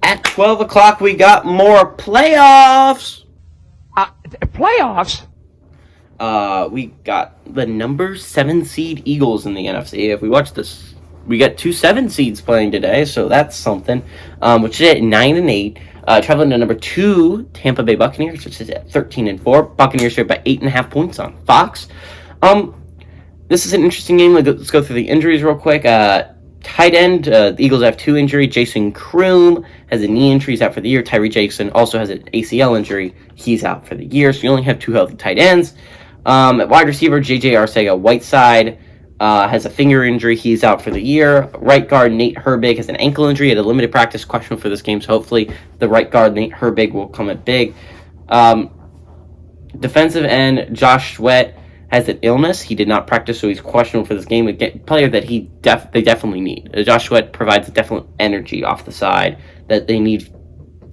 At 12 o'clock, we got more playoffs. Playoffs? We got the number 7 seed Eagles in the NFC. If we watch this, we got 2 7 seeds playing today, so that's something. Which is at 9-8. Traveling to number 2 Tampa Bay Buccaneers, which is at 13-4. Buccaneers are by 8.5 points on Fox. This is an interesting game. Let's go through the injuries real quick. Tight end, the Eagles have 2 injuries. Jason Kroom has a knee injury. He's out for the year. Tyree Jackson also has an ACL injury. He's out for the year. So you only have 2 healthy tight ends. At wide receiver, J.J. Arcega-Whiteside has a finger injury. He's out for the year. Right guard, Nate Herbig has an ankle injury. At a limited practice, questionable for this game. So hopefully the right guard, Nate Herbig, will come at big. Defensive end, Josh Sweat has an illness. He did not practice, so he's questionable for this game. A player that they definitely need. Josh Sweat provides definite energy off the side that they need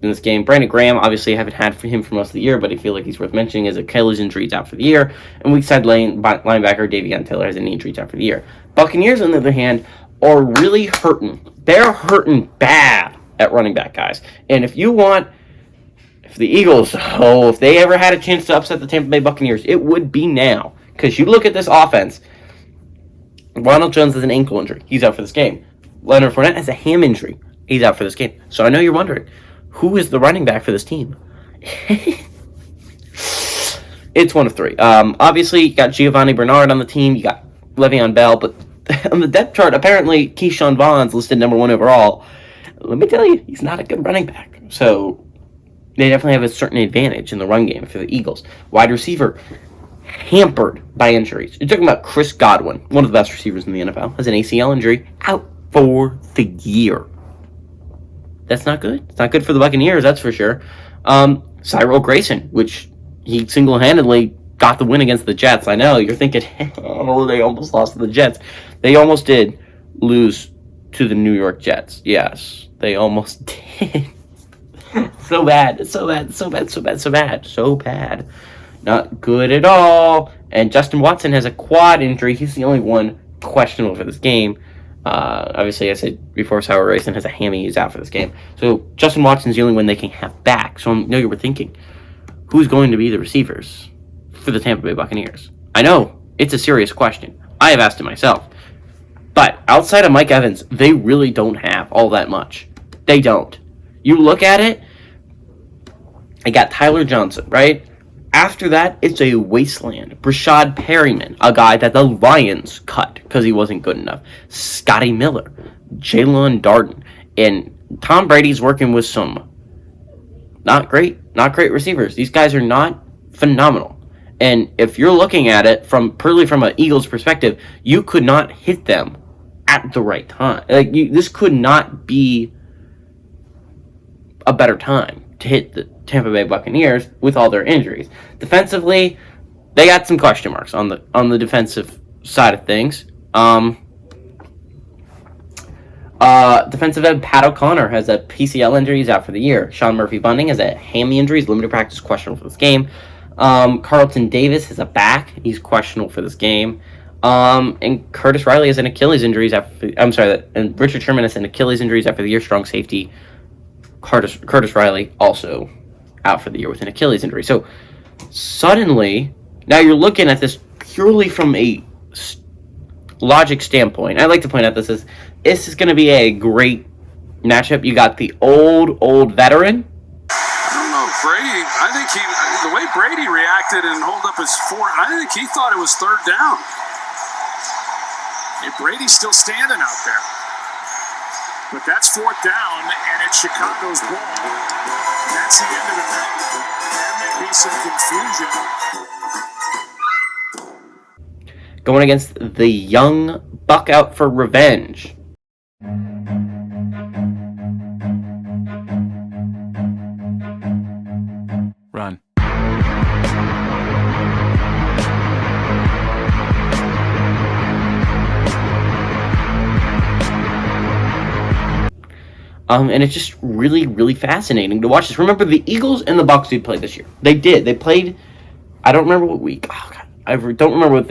in this game. Brandon Graham, obviously, I haven't had for him for most of the year, but I feel like he's worth mentioning as Achilles injury. He's out for the year. And weak side linebacker Davion Taylor has a knee injury. He's out for the year. Buccaneers, on the other hand, are really hurting. They're hurting bad at running back, guys. And if the Eagles, if they ever had a chance to upset the Tampa Bay Buccaneers, it would be now. Because you look at this offense, Ronald Jones has an ankle injury. He's out for this game. Leonard Fournette has a ham injury. He's out for this game. So I know you're wondering, who is the running back for this team? It's one of 3. Obviously, you got Giovanni Bernard on the team. You got Le'Veon Bell. But on the depth chart, apparently, Keyshawn Vaughn's listed number 1 overall. Let me tell you, he's not a good running back. So they definitely have a certain advantage in the run game for the Eagles. Wide receiver, hampered by injuries. You're talking about Chris Godwin, one of the best receivers in the NFL, has an ACL injury, out for the year. That's not good. It's not good for the Buccaneers, that's for sure. Cyril Grayson, which he single-handedly got the win against the Jets. I know, you're thinking, oh, they almost lost to the Jets. They almost did lose to the New York Jets. Yes, they almost did. So bad. Not good at all. And Justin Watson has a quad injury. He's the only one questionable for this game. Obviously, I said before, Cyril Grayson has a hammy. He's out for this game. So Justin Watson's the only one they can have back. So I know you were thinking, who's going to be the receivers for the Tampa Bay Buccaneers? I know, it's a serious question. I have asked it myself. But outside of Mike Evans, they really don't have all that much. They don't. You look at it, I got Tyler Johnson, right? After that, it's a wasteland. Brashad Perryman, a guy that the Lions cut because he wasn't good enough. Scotty Miller, Jalen Darden, and Tom Brady's working with some not great receivers. These guys are not phenomenal. And if you're looking at it purely from an Eagles perspective, you could not hit them at the right time. This could not be a better time to hit the Tampa Bay Buccaneers with all their injuries. Defensively, they got some question marks on the defensive side of things. Defensive end Pat O'Connor has a PCL injury. He's out for the year. Sean Murphy-Bunting has a hammy injury. He's limited practice, questionable for this game. Carlton Davis has a back. He's questionable for this game. And Curtis Riley has an Achilles injury. And Richard Sherman has an Achilles injury after the year. Strong safety Curtis Riley also out for the year with an Achilles injury. So suddenly, now you're looking at this purely from a logic standpoint. I like to point out this is going to be a great matchup. You got the old veteran. I don't know, Brady. I think the way Brady reacted and hold up his foot, I think he thought it was 3rd down. Hey, Brady's still standing out there. But that's 4th down, and it's Chicago's ball. That's the end of the night. There may be some confusion. Going against the young Buck out for revenge. Run. And it's just really, really fascinating to watch this. Remember, the Eagles and the Bucs did play this year. They did. They played, I don't remember what week. Oh, God. I don't remember what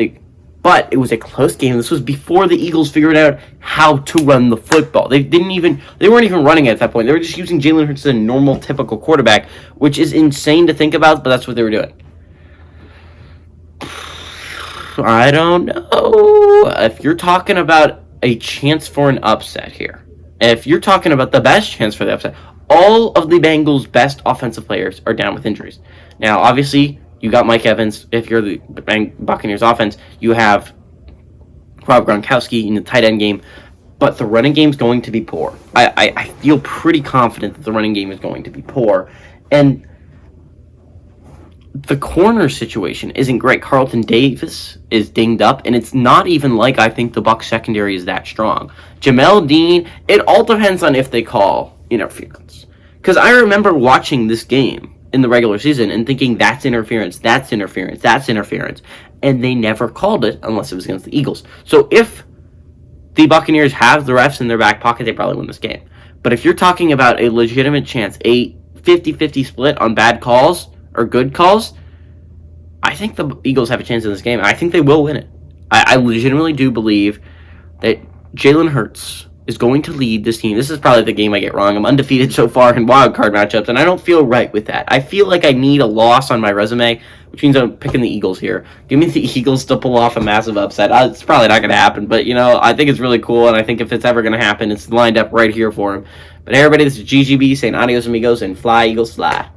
But it was a close game. This was before the Eagles figured out how to run the football. They weren't even running at that point. They were just using Jalen Hurts as a normal, typical quarterback, which is insane to think about, but that's what they were doing. I don't know. If you're talking about a chance for an upset here, if you're talking about the best chance for the upset, all of the Bengals' best offensive players are down with injuries. Now, obviously, you got Mike Evans. If you're the Buccaneers offense, you have Rob Gronkowski in the tight end game, but the running game is going to be poor. I feel pretty confident that the running game is going to be poor, and the corner situation isn't great. Carlton Davis is dinged up, and it's not even like I think the Bucs secondary is that strong. Jamel Dean, it all depends on if they call interference. Because I remember watching this game in the regular season and thinking that's interference, that's interference, that's interference, and they never called it unless it was against the Eagles. So if the Buccaneers have the refs in their back pocket, they probably win this game. But if you're talking about a legitimate chance, a 50-50 split on bad calls or good calls, I think the Eagles have a chance in this game. I think they will win it. I legitimately do believe that Jalen Hurts is going to lead this team. This is probably the game I get wrong. I'm undefeated so far in wildcard matchups, and I don't feel right with that. I feel like I need a loss on my resume, which means I'm picking the Eagles here. Give me the Eagles to pull off a massive upset. It's probably not going to happen, but, I think it's really cool, and I think if it's ever going to happen, it's lined up right here for him. But everybody, this is GGB saying adios amigos, and fly, Eagles, fly.